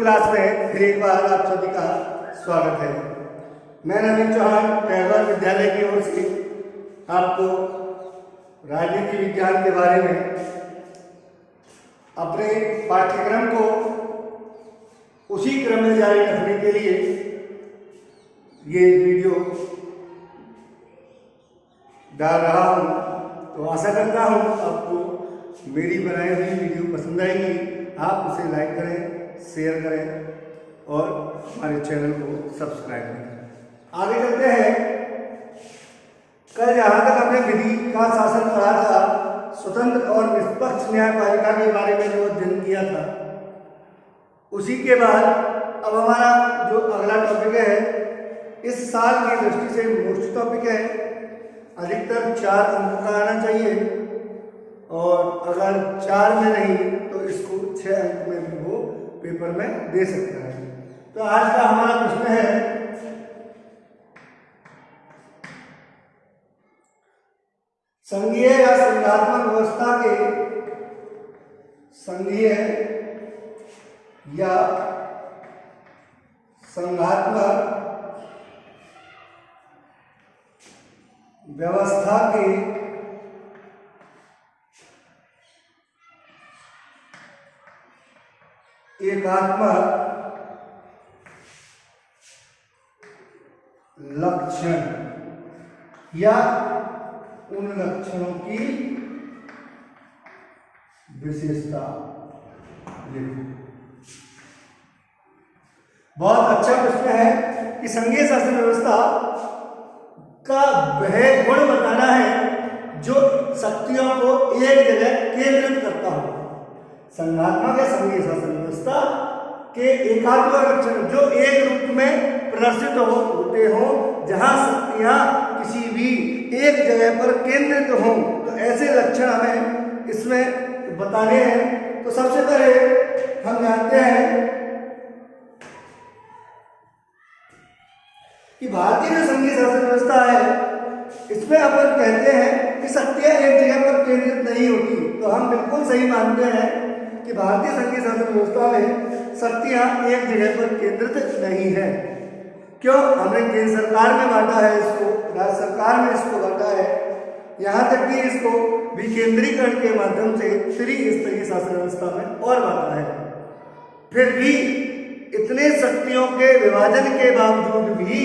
Class में फिर एक बार आप सभी का स्वागत है। मैं नवीन चौहान टैगोर विद्यालय की ओर से आपको राजनीति विज्ञान के बारे में अपने पाठ्यक्रम को उसी क्रम में जारी रखने के लिए ये वीडियो डाल रहा हूँ। तो आशा करता हूँ आपको मेरी बनाई हुई वीडियो पसंद आएगी। आप उसे लाइक करें, शेयर करें और हमारे चैनल को सब्सक्राइब करें। आगे चलते हैं। कल जहाँ तक हमने विधि का शासन पढ़ा था, स्वतंत्र और निष्पक्ष न्यायपालिका के बारे में जो अध्ययन किया था, उसी के बाद अब हमारा जो अगला टॉपिक है, इस साल की दृष्टि से मोस्ट टॉपिक है। अधिकतर 4 अंक का आना चाहिए और अगर 4 में नहीं तो इसको 6 अंक में भी वो पेपर में दे सकता है। तो आज का हमारा प्रश्न है, संघीय या संघात्मक व्यवस्था के संघीय या संघात्मक व्यवस्था के एकात्मक लक्षण या उन लक्षणों की विशेषता लिखो। बहुत अच्छा प्रश्न है कि संघीय शासन व्यवस्था का वह गुण बताना है जो शक्तियों को एक जगह केंद्रित करता हो। संघात्मक या संघीय शासन व्यवस्था के एकात्मक लक्षण जो एक रूप में प्रदर्शित होते हो, जहां शक्तियां किसी भी एक जगह पर केंद्रित हों, तो ऐसे लक्षण हमें इसमें बताने हैं। तो सबसे पहले हम जानते हैं कि भारतीय जो संघीय शासन व्यवस्था है, इसमें अपन कहते हैं कि शक्तियां एक जगह पर केंद्रित नहीं होती। तो हम बिल्कुल सही मानते हैं कि भारतीय संघीय शासन व्यवस्था में शक्तियां एक जगह पर केंद्रित नहीं है। क्यों? हमने केंद्र सरकार में बांटा है इसको, राज्य सरकार में इसको बांटा है, यहाँ तक कि इसको विकेंद्रीकरण के माध्यम से त्रिस्तरीय शासन व्यवस्था में और बांटा है। फिर भी इतने शक्तियों के विभाजन के बावजूद भी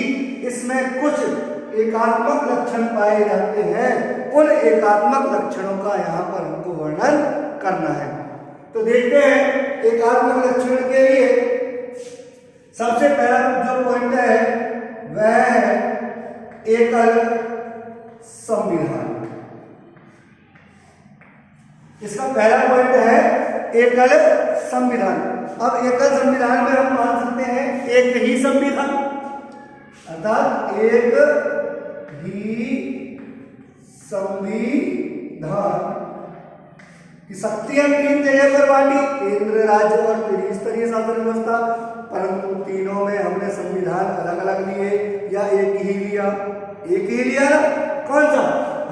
इसमें कुछ एकात्मक लक्षण पाए जाते हैं। उन एकात्मक लक्षणों का यहाँ पर हमको वर्णन करना है। तो देखते हैं एकात्मक लक्षण के लिए सबसे पहला जो पॉइंट है वह है एकल संविधान। इसका पहला पॉइंट है एकल संविधान। अब एकल संविधान में हम मान सकते हैं एक ही संविधान, अर्थात एक ही संविधान की शक्तियां 3 जगह पर बांटी, केंद्र, राज्य और त्रिस्तरीय शासन व्यवस्था। परंतु तीनों में हमने संविधान अलग अलग लिए या एक ही लिया? एक ही लिया ना? कौन सा?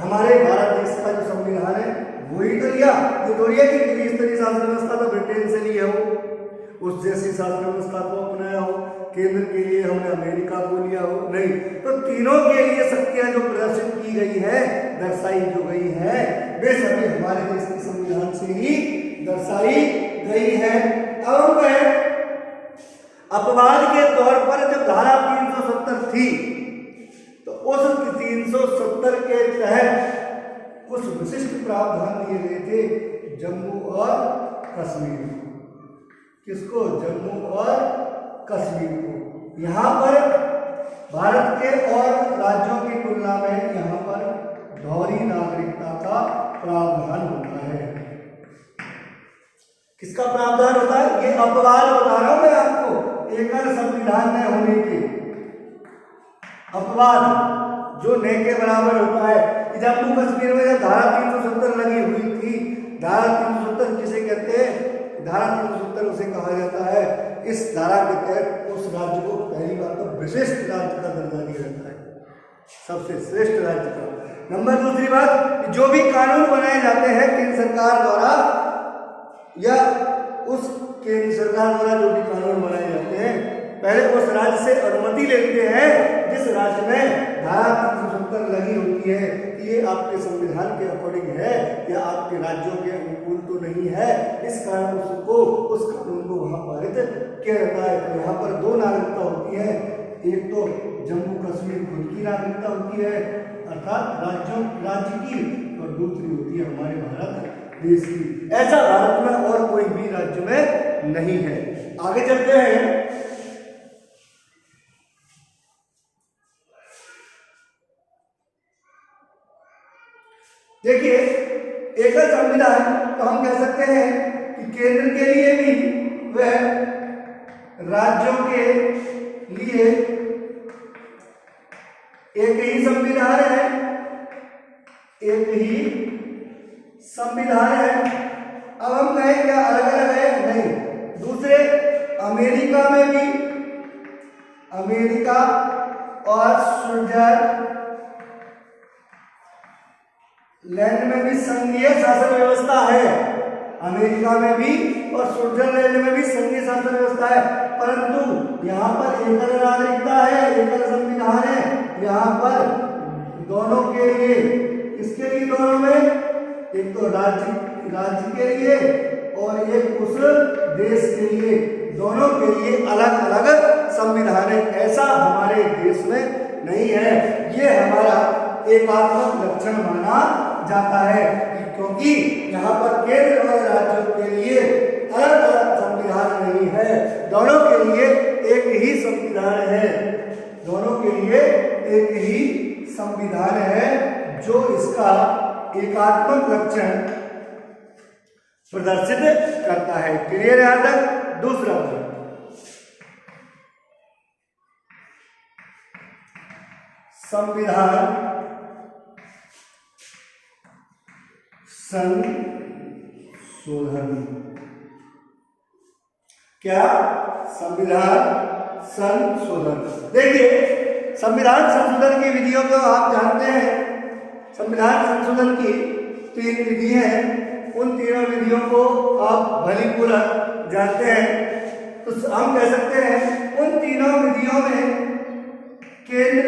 हमारे भारत देश का जो संविधान है वही तो लिया। ये थोड़ी है कि त्रिस्तरीय शासन व्यवस्था तो ब्रिटेन से लिए हो, उस जैसी शासन व्यवस्था को अपनाया हो, केंद्र के लिए हमने अमेरिका को लिया हो, नहीं। तो तीनों के लिए शक्तियां जो प्रदर्शित की गई है, दर्शाई जो गई है, वे सभी हमारे देश के संविधान से ही दर्शाई गई है। अब हम कहें अपवाद के तौर पर जब धारा 370 थी, तो उस 370 के तहत कुछ विशिष्ट प्रावधान दिए गए थे जम्मू और कश्मीर को। किसको? जम्मू और कश्मीर को। यहाँ पर भारत के और राज्यों की तुलना में यहाँ पर दोहरी नागरिकता का प्रावधान होता है। किसका प्रावधान होता है? ये अपवाद बता रहा हूं मैं आपको, एकल संविधान में होने के अपवाद जो न के बराबर होता है। जम्मू कश्मीर में जब धारा 370 लगी हुई थी, धारा 370 किसे कहते हैं? धारा 370 उसे कहा जाता है, इस धारा के तहत उस राज्य को पहली बार तो विशिष्ट राज्य का दर्जा दिया जाता है, सबसे श्रेष्ठ राज्य का। नंबर दूसरी बात, जो भी कानून बनाए जाते हैं केंद्र सरकार द्वारा या उस केंद्र सरकार द्वारा जो भी कानून बनाए जाते हैं पहले उस राज्य से अनुमति लेते हैं जिस राज्य में धारा 370 लगी होती है कि ये आपके संविधान के अकॉर्डिंग है या आपके राज्यों के अनुकूल तो नहीं है, इस कारण उसको उस कानून को वहाँ पारित किया जाता है। तो यहाँ पर दो नागरिकता होती है, एक तो जम्मू कश्मीर खुद की नागरिकता होती है अर्थात राज्य की, और दूसरी होती है हमारे भारत देश की। ऐसा भारत में और कोई भी राज्य में नहीं है। आगे चलते हैं। देखिए एकल संविधान तो हम कह सकते हैं कि केंद्र के लिए भी वह राज्यों के लिए एक ही संविधान है, एक ही संविधान है। अब हम कहें क्या अलग अलग है? नहीं। दूसरे अमेरिका में भी, अमेरिका और स्विट्जरलैंड में भी संघीय शासन व्यवस्था है, अमेरिका में भी और स्विट्जरलैंड में भी संघीय शासन व्यवस्था है, परंतु यहाँ पर एकल नागरिकता है, एकल संविधान है। यहाँ पर दोनों के लिए, किसके लिए दोनों में, एक तो राज्य के लिए और एक उस देश के लिए, दोनों के लिए अलग अलग संविधान है। ऐसा हमारे देश में नहीं है। ये हमारा एकात्मक लक्षण माना जाता है क्योंकि यहाँ पर केंद्र और राज्यों के लिए अलग अलग संविधान नहीं है, दोनों के लिए एक ही संविधान है, दोनों के लिए एक ही संविधान है जो इसका एकात्मक लक्षण प्रदर्शित करता है। क्लियर है यहां तक? दूसरा संविधान संशोधन। क्या? संविधान संशोधन। देखिए संविधान संशोधन की विधियों को आप जानते हैं। संविधान संशोधन की 3 विधियां हैं, उन तीनों विधियों को आप भली पूर्वक जानते हैं। तो हम कह सकते हैं उन तीनों विधियों में केंद्र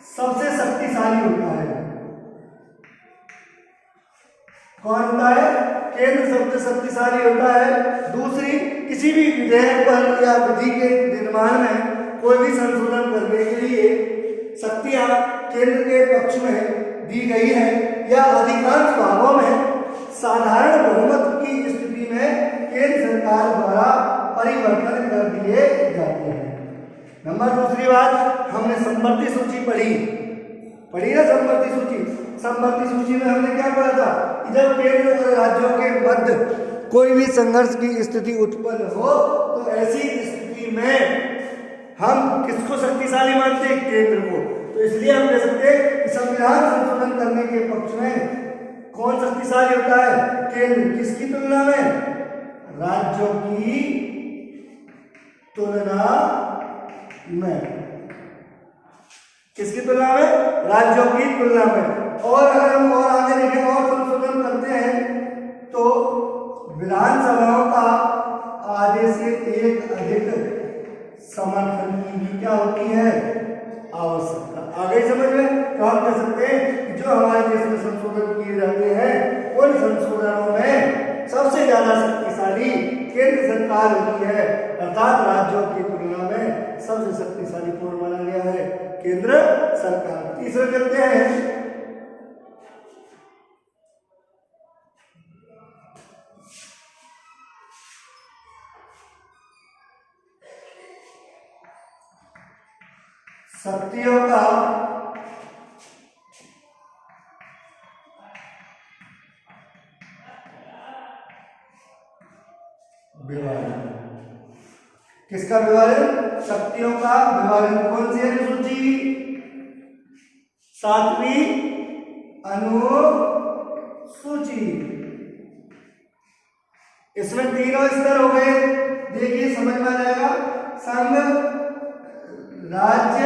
सबसे शक्तिशाली होता है। कौन होता है? केंद्र सबसे शक्तिशाली होता है। दूसरी, किसी भी विधेयक पर या विधि के निर्माण में कोई भी संशोधन करने के लिए शक्तियां केंद्र के पक्ष में दी गई है या अधिकांश भागों में साधारण बहुमत की स्थिति में केंद्र सरकार द्वारा परिवर्तन कर दिए जाते हैं। नंबर दूसरी बात, हमने संवर्ती सूची पढ़ी ना, संवर्ती सूची। संवर्ती सूची में हमने क्या पढ़ा था कि जब केंद्र और राज्यों के मध्य कोई भी संघर्ष की स्थिति उत्पन्न हो तो ऐसी स्थिति में हम किसको शक्तिशाली मानते हैं? केंद्र को। तो इसलिए हम कह सकते हैं कि संविधान संशोधन करने के पक्ष में कौन शक्तिशाली होता है? केंद्र। किसकी तुलना में? राज्यों की तुलना में। किसकी तुलना में? राज्यों की तुलना में। और अगर हम और आगे देखें और संशोधन करते हैं तो विधानसभाओं का आधे से एक अधिक समर्थन की भी क्या होती है? आवश्यकता। आगे समझ में? तो हम कह सकते हैं कि जो हमारे देश में संशोधन किए जाते हैं उन संशोधनों में सबसे ज्यादा शक्तिशाली केंद्र सरकार होती है, अर्थात राज्यों की तुलना में सबसे शक्तिशाली कौन माना गया है? केंद्र सरकार। तीसरा चलते हैं। शक्तियों का विभाजन। किसका विभाजन? शक्तियों का विभाजन। कौन सी अनुसूची? 7वीं अनुसूची। इसमें तीनों स्तर हो गए, देखिए समझ में आ जाएगा। संघ, राज्य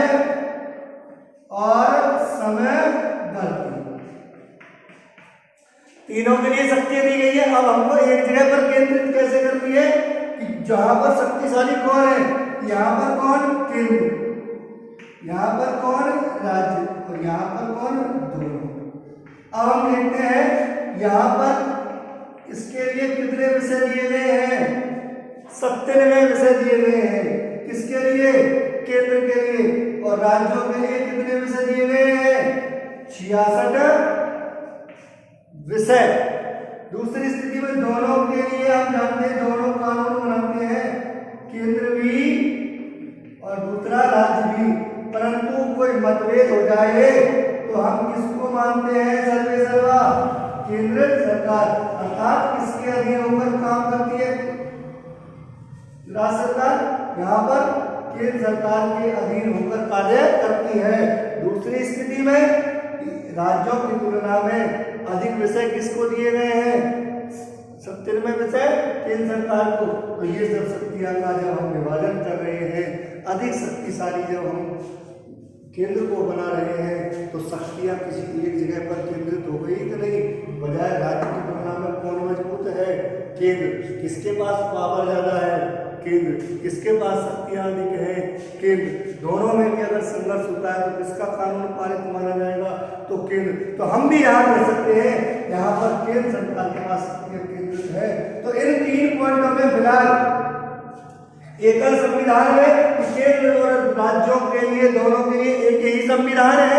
और समवर्ती। तीनों के लिए शक्तियां दी गई है। अब हमको एक जगह पर केंद्रित कैसे करनी है कि जहां पर शक्तिशाली कौन है, यहाँ पर कौन केंद्र, यहाँ पर कौन राज्य और यहाँ पर कौन दोनों। अब हम देखते हैं यहाँ पर इसके लिए कितने विषय दिए गए हैं, 97 विषय दिए गए हैं। किसके लिए, केंद्र के लिए। और राज्यों के लिए कितने विषय दिए गए हैं, 66 विषय। दूसरी स्थिति में दोनों के लिए हम जानते हैं, दोनों कानून बनाते हैं, केंद्र भी और दूसरा राज्य भी। परंतु कोई मतभेद हो जाए तो हम किसको मानते हैं, सर्वे सर्वा केंद्र सरकार, अर्थात किसके अधीन होकर काम करती है राज्य सरकार, यहाँ पर केंद्र सरकार के अधीन होकर कार्य करती है। दूसरी स्थिति में राज्यों की तुलना में अधिक विषय किसको दिए गए हैं, 97 विषय केंद्र सरकार को। तो ये सब शक्तियां का जब हम विभाजन कर रहे हैं, अधिक शक्तिशाली जब हम केंद्र को बना रहे हैं, तो शक्तियां किसी एक जगह पर केंद्रित हो गई कि नहीं, बजाय राज्य की तुलना में कौन मजबूत है, केंद्र। किसके पास पावर ज्यादा है, केंद्र। किसके पास शक्तियां अधिक है, केंद्र। दोनों में भी अगर संघर्ष होता है तो किसका कानून पारित माना जाएगा, तो केंद्र। तो हम भी यहाँ कह सकते हैं यहाँ पर केंद्र सरकार के पास शक्तियां केंद्रित है। तो इन 3 पॉइंटों में फिलहाल एकल संविधान में केंद्र और राज्यों के लिए, दोनों के लिए एक ही संविधान है।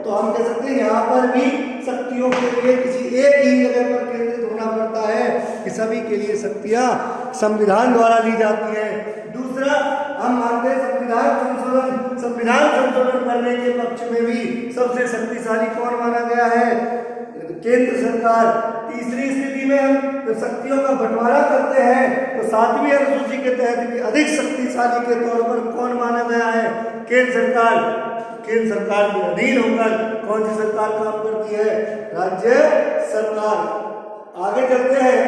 तो हम कह सकते हैं यहाँ पर भी शक्तियों के लिए किसी एक ही जगह पर केंद्रित होना पड़ता है कि सभी के लिए शक्तियां संविधान द्वारा ली जाती है। दूसरा, हम मानते हैं संविधान संशोधन करने के पक्ष में भी सबसे शक्तिशाली कौन माना गया है, केंद्र सरकार। तीसरी स्थिति में हम जब शक्तियों का बंटवारा करते हैं तो 7वीं अनुसूची के तहत भी अधिक शक्तिशाली के तौर पर कौन माना गया है, केंद्र सरकार। केंद्र सरकार के अधीन होकर कौन सी सरकार काम करती है, राज्य सरकार। आगे चलते हैं,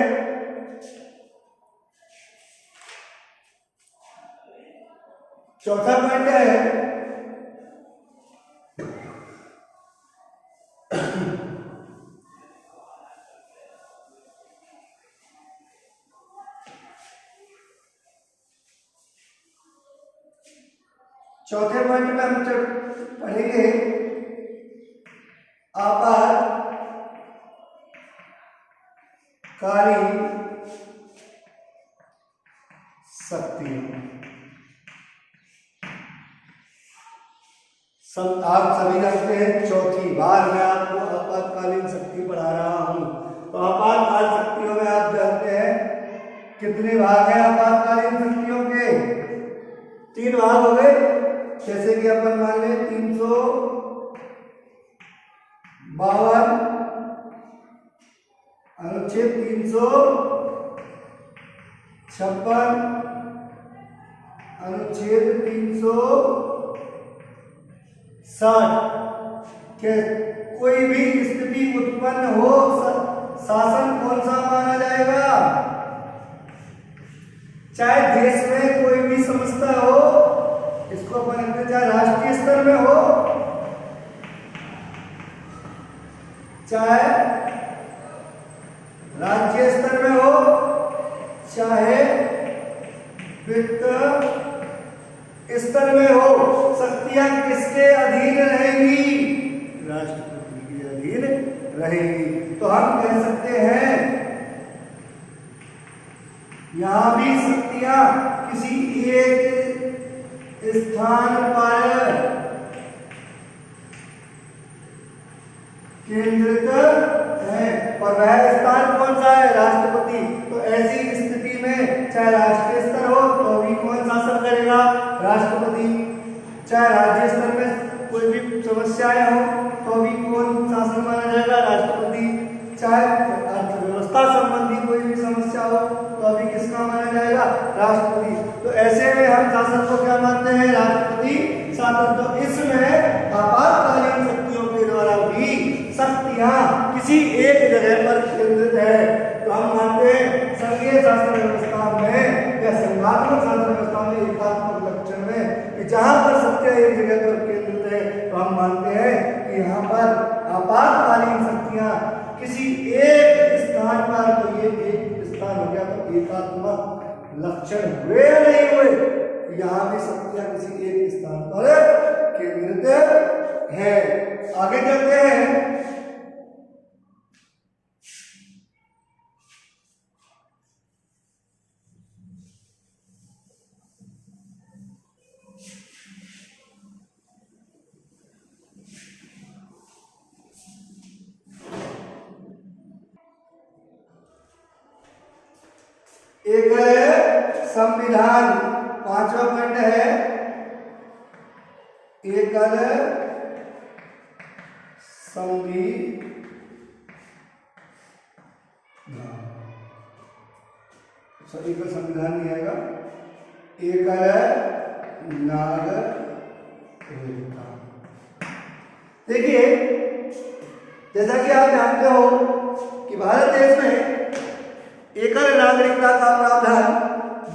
चौथा पॉइंट है चौथे पॉइंट में हम पढ़ेंगे आपातकालीन शक्तियां। आप सभी जानते हैं, चौथी बार मैं आपको आपातकालीन शक्ति पढ़ा रहा हूं। तो आपातकालीन शक्तियों में आप जानते हैं कितने भाग हैं आपातकालीन शक्तियों के, 3 भाग हो गए। जैसे कि अपन मान लें 352 अनुच्छेद 356 अनुच्छेद 360 के कोई भी स्थिति उत्पन्न हो शासन कौन सा माना जाएगा, चाहे देश में कोई भी समस्या हो, इसको अपन चाहे राष्ट्रीय स्तर में हो, चाहे राज्य स्तर में हो, चाहे वित्त स्तर में हो, शक्तियां किसके अधीन रहेंगी, राष्ट्रपति के अधीन रहेंगी। तो हम कह सकते हैं यहां भी शक्तियां किसी एक स्थान पर केंद्रित है, और वह स्थान कौन सा है, राष्ट्रपति। तो ऐसी स्थिति में चाहे राष्ट्रीय स्तर हो तो भी कौन शासन करेगा, राष्ट्रपति। चाहे राज्य स्तर में कोई भी समस्याएं हो तो भी कौन शासन माना जाएगा, राष्ट्रपति। चाहे अर्थव्यवस्था संबंधी कोई भी समस्या हो तो अभी किसका माना जाएगा, राष्ट्रपति। तो ऐसे में हम शासन को क्या मानते हैं, राष्ट्रपति शासन। तो इसमें आपातकालीन शक्तियों के द्वारा भी शक्तियां किसी एक जगह पर केंद्रित है। तो हम मानते हैं संघीय शासन व्यवस्था में या संघात्मक शासन व्यवस्था में एकात्मक लक्षण में कि जहां पर शक्तियां एक जगह पर केंद्रित है, तो हम मानते हैं कि यहाँ पर आपातकालीन शक्तियां किसी एक स्थान पर, तो ये एक स्थान हो गया, तो एकात्मक लक्षण हुए या नहीं हुए? यहाँ भी शक्तियां किसी एक स्थान पर केंद्रित है। आगे चलते हैं। एक है संविधान, पांचवा पॉइंट है एकल संविधान। एकल संविधान नहीं आएगा, एकल नागरिकता। देखिए, जैसा कि आप जानते हो कि भारत देश में एकल नागरिकता का प्रावधान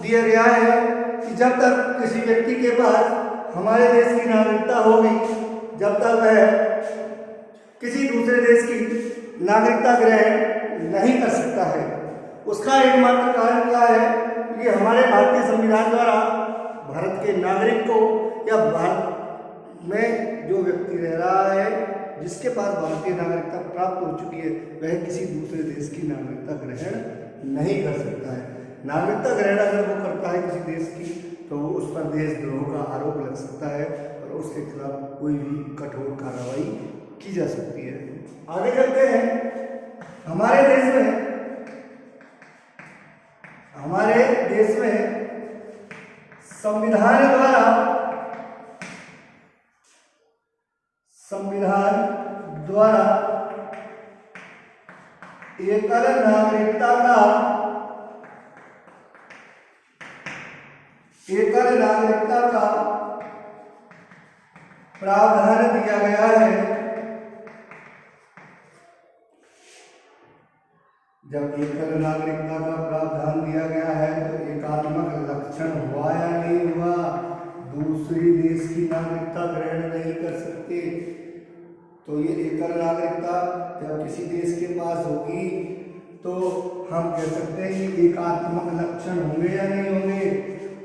दिया गया है कि जब तक किसी व्यक्ति के पास हमारे देश की नागरिकता होगी, जब तक वह किसी दूसरे देश की नागरिकता ग्रहण नहीं कर सकता है। उसका एकमात्र कारण क्या है कि हमारे भारतीय संविधान द्वारा भारत के नागरिक को या भारत में जो व्यक्ति रह रहा है, जिसके पास भारतीय नागरिकता प्राप्त हो चुकी है, वह किसी दूसरे देश की नागरिकता ग्रहण नहीं कर सकता है। नागरिकता ग्रहण अगर वो करता है किसी देश की, तो उस पर देशद्रोह का आरोप लग सकता है और उसके खिलाफ कोई भी कठोर कार्रवाई की जा सकती है। आगे चलते हैं। हमारे देश में संविधान द्वारा एकल नागरिकता का प्रावधान दिया गया है। जब एकल नागरिकता का प्रावधान दिया गया है, तो एकात्मक लक्षण हुआ या नहीं हुआ? दूसरी देश की नागरिकता ग्रहण नहीं कर सकते। तो ये एकल नागरिकता जब किसी देश के पास होगी, तो हम कह सकते हैं कि एकात्मक लक्षण होंगे या नहीं होंगे?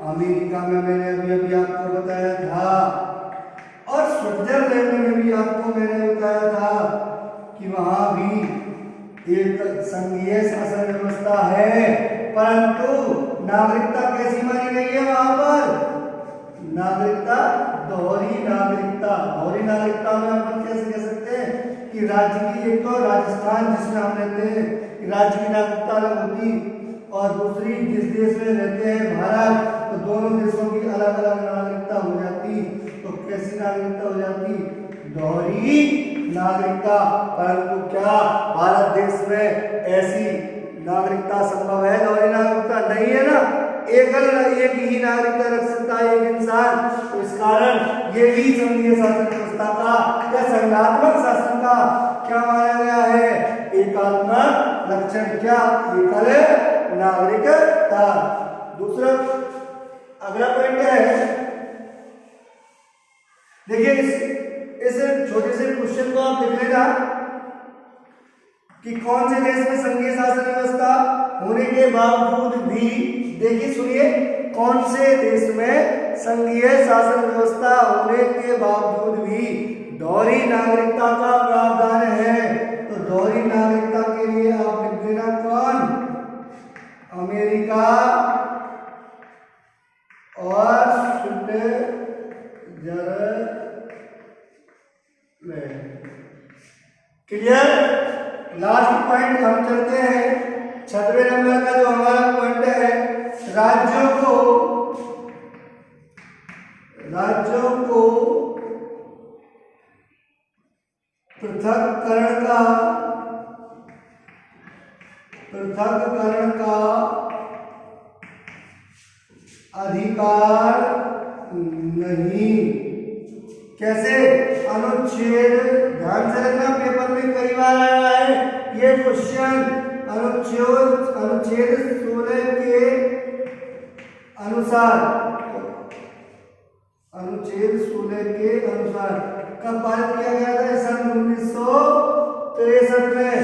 अमेरिका में मैंने अभी आपको बताया था, और स्विट्जरलैंड में भी आपको मैंने बताया था कि वहां भी एक संघीय शासन व्यवस्था है, परंतु नागरिकता कैसी मानी गई है वहां पर? नागरिकता दोहरी नागरिकता में अपन कैसे कह सकते हैं कि राज्य की, एक तो राजस्थान जिसमें हम रहते हैं, राज्य की नागरिकता अलग होती, और दूसरी जिस देश में रहते हैं भारत, तो दोनों देशों की अलग अलग नागरिकता हो जाती। तो कैसी नागरिकता हो जाती? दोहरी नागरिकता। परंतु क्या भारत देश में ऐसी नागरिकता संभव है? दोहरी नागरिकता नहीं है ना। एक ही नागरिकता रख सकता है एक इंसान। तो इस कारण ये भी संघीय शासन व्यवस्था का या संघात्मक शासन का क्या माना गया है? एकात्मक लक्षण। क्या? एकल नागरिकता। दूसरा अगला पॉइंट है, देखिए इस छोटे से क्वेश्चन को आप लिख लेना कि कौन से देश में संघीय शासन व्यवस्था होने के बावजूद भी, देखिए सुनिए, कौन से देश में संघीय शासन व्यवस्था होने के बावजूद भी दोहरी नागरिकता का प्रावधान है? तो दोहरी नागरिकता के लिए आप लिख देना कौन? अमेरिका और स्विट्जरलैंड। क्लियर? लास्ट पॉइंट हम चलते हैं। 6वें नंबर का जो हमारा पॉइंट है, राज्यों को पृथक्करण का अधिकार नहीं। कैसे? अनुच्छेद, ध्यान से रखना, पेपर में कई बार आया है ये क्वेश्चन। अनुच्छेद 16 के अनुसार कब पारित किया गया था? सन 1900 63 में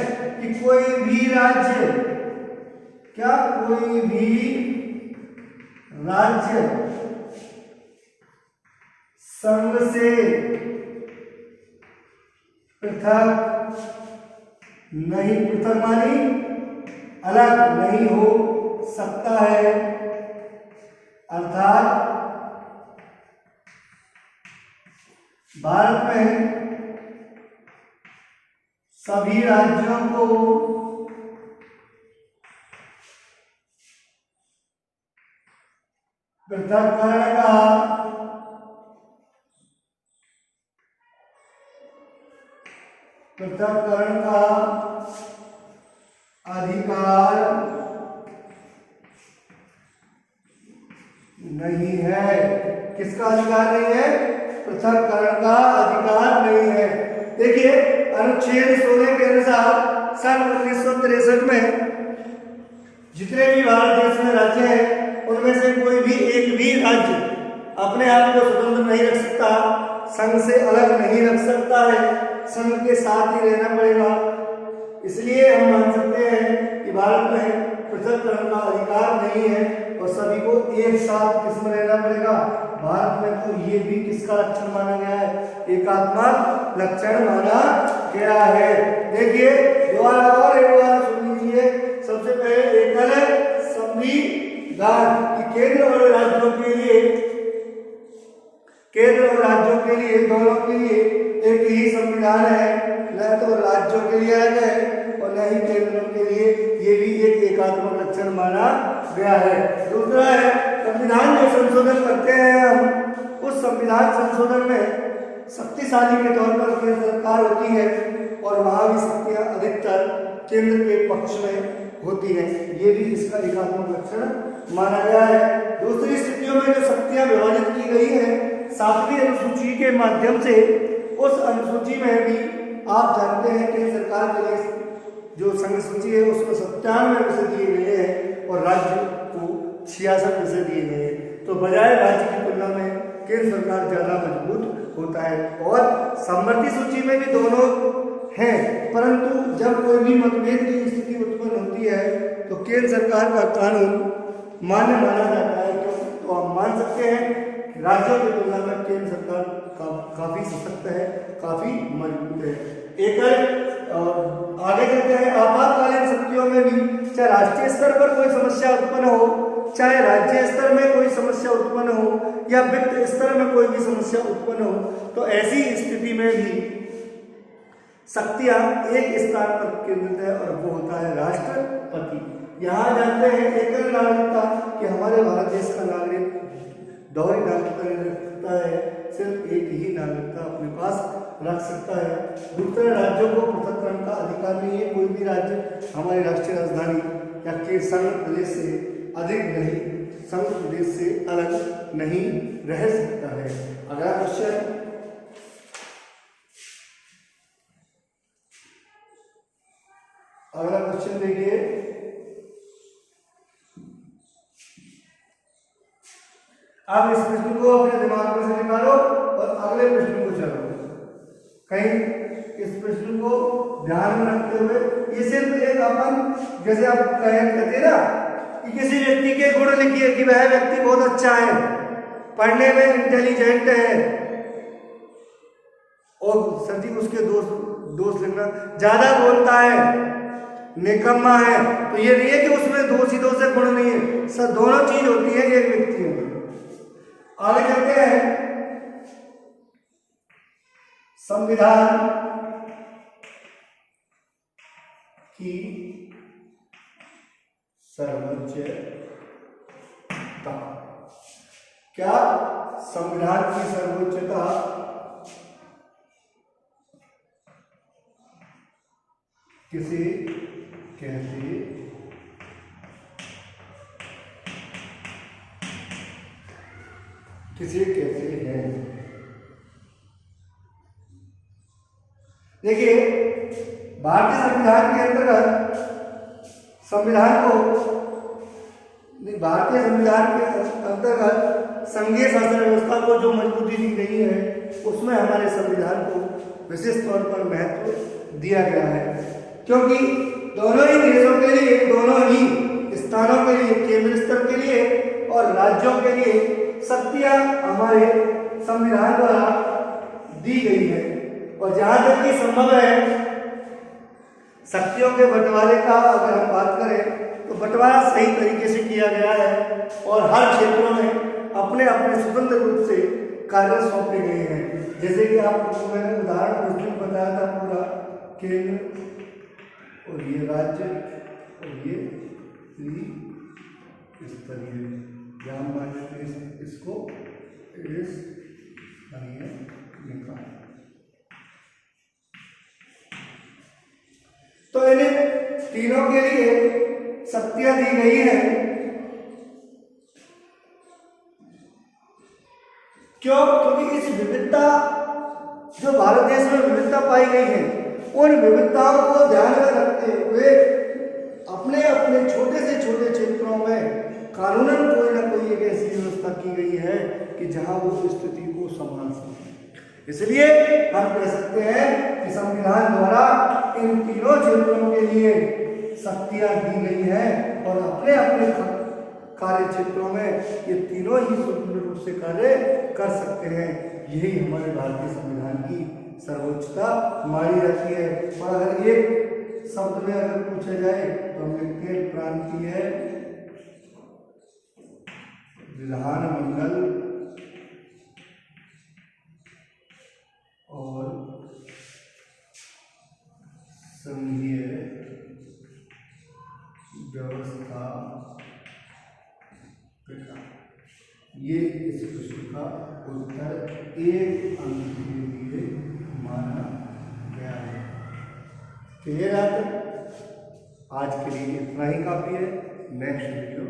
कि कोई भी राज्य, क्या कोई भी राज्य संघ से पृथक नहीं, पृथक मानी अलग नहीं हो सकता है, अर्थात भारत में सभी राज्यों को पृथककरण का अधिकार नहीं है। किसका अधिकार नहीं है? पृथककरण का अधिकार नहीं है। देखिए अनुच्छेद 16 के अनुसार सन 1963 में जितने भी भारत देश में राज्य हैं उनमें से कोई भी एक भी राज्य अपने आप को स्वतंत्र नहीं रख सकता, संघ से अलग नहीं रख सकता है, संघ के साथ ही रहना पड़ेगा। इसलिए हम मान सकते हैं कि भारत में पृथककरण का अधिकार नहीं है और सभी को एक साथ किसमें रहना पड़ेगा? भारत में। तो ये भी किसका लक्षण माना गया है? एकात्मक लक्षण माना गया है। देखिए दोबारा और एक बार सुन लीजिए। सबसे पहले एकल संविधान कि केंद्र और राज्यों के लिए, केंद्र और राज्यों के लिए दोनों के लिए एक ही संविधान है, न तो राज्यों के लिए अलग है और न ही केंद्रों के लिए। ये भी एक एकात्मक लक्षण माना गया है। दूसरा है संविधान जो संशोधन करते हैं हम, उस संविधान संशोधन में शक्तिशाली के तौर पर केंद्र सरकार होती है और वहां भी शक्तियां अधिकतर केंद्र के पक्ष में होती है। ये भी इसका एकात्मक लक्षण माना गया है। दूसरी स्थितियों में जो शक्तियां विभाजित की गई है 7वीं अनुसूची के माध्यम से, उस अनुसूची में भी आप जानते हैं केंद्र सरकार के लिए जो संघ सूची है उसमें 97% दिए गए हैं और राज्य को 66% दिए गए हैं। तो बजाय राज्य की तुलना में केंद्र सरकार ज्यादा मजबूत होता है। और समवर्ती सूची में भी दोनों हैं, परंतु जब कोई भी मतभेद की स्थिति उत्पन्न होती है तो केंद्र सरकार का कानून मान्य माना जाता है। तो हम मान सकते हैं राज्यों की तुलना में केंद्र सरकार काफी सशक्त है, काफी मजबूत है। एक आगे चलते हैं आपातकालीन शक्तियों में भी, चाहे राष्ट्रीय स्तर पर कोई समस्या उत्पन्न हो, चाहे राज्य स्तर में कोई समस्या उत्पन्न हो या वित्त स्तर में कोई भी समस्या उत्पन्न हो, तो ऐसी स्थिति में भी शक्तियां एक स्थान पर केंद्रित है और वो होता है राष्ट्रपति। यहाँ जानते हैं एकल नागरिकता कि हमारे भारत देश का नागरिक दोहरी नागरिकता नहीं रख सकता है, सिर्फ एक ही नागरिकता अपने पास रख सकता है। दूसरे राज्यों को पृथककरण का अधिकार नहीं है। कोई भी राज्य हमारी राष्ट्रीय राजधानी या के संघ प्रदेश से अधिक नहीं, संघ प्रदेश से अलग नहीं रह सकता है। अगला क्वेश्चन, अगला क्वेश्चन देखिए, आप इस प्रश्न को अपने दिमाग में से निकालो और अगले प्रश्न को चलो। कहीं इस प्रश्न को ध्यान में रखते हुए, ये सिर्फ एक अपन जैसे आप कहते ना कि किसी व्यक्ति के गुण लिखिए कि वह व्यक्ति बहुत अच्छा है, पढ़ने में इंटेलिजेंट है, और सर जी उसके दोष लिखना, ज्यादा बोलता है, निकम्मा है, तो ये नहीं है कि उसमें दोष ही दोष है, गुण नहीं है, सर दोनों चीज होती है एक व्यक्ति में। आगे चलते हैं, संविधान की सर्वोच्चता, क्या संविधान की सर्वोच्चता किसे कहते हैं? देखिए भारतीय संविधान के अंतर्गत भारतीय संविधान के अंतर्गत संघीय शासन व्यवस्था को जो मजबूती दी गई है उसमें हमारे संविधान को विशेष तौर पर महत्व दिया गया है, क्योंकि दोनों ही देशों के लिए, दोनों ही स्थानों के लिए, केंद्र स्तर के लिए और राज्यों के लिए शक्तियां हमारे संविधान द्वारा दी गई है। और जहां तक कि संभव है शक्तियों के बंटवारे का अगर हम बात करें तो बंटवारा सही तरीके से किया गया है और हर क्षेत्रों में अपने अपने स्वतंत्र रूप से कार्य सौंपे गए हैं। जैसे कि आपको मैंने उदाहरण उस दिन बताया था, पूरा केंद्र और ये राज्य और ये त्रिस्तरीय, यहाँ मान इसको इस लिखा। तो इन्हें तीनों के लिए शक्तियां दी गई हैं। क्यों? क्योंकि इस विविधता, जो भारत देश में विविधता पाई गई है, उन विविधताओं को ध्यान में रखते हुए अपने अपने छोटे से छोटे क्षेत्रों में कानूनन कोई ना कोई एक ऐसी व्यवस्था की गई है कि जहां वो स्थिति को संभाल सके। इसलिए हम कह सकते हैं कि संविधान द्वारा इन तीनों क्षेत्रों के लिए शक्तियां दी गई हैं और अपने अपने कार्य क्षेत्रों में ये तीनों ही स्वतंत्र रूप से कार्य कर सकते हैं। यही हमारे भारतीय संविधान की सर्वोच्चता मानी जाती है। और अगर एक शब्द में अगर पूछा जाए तो हम लिखते हैं प्रांतीय विधानमंडल और संघीय व्यवस्था। ये इस प्रश्न का उत्तर 1 अंक के लिए माना गया है। क्लियर है? आज के लिए इतना ही काफी है। Next video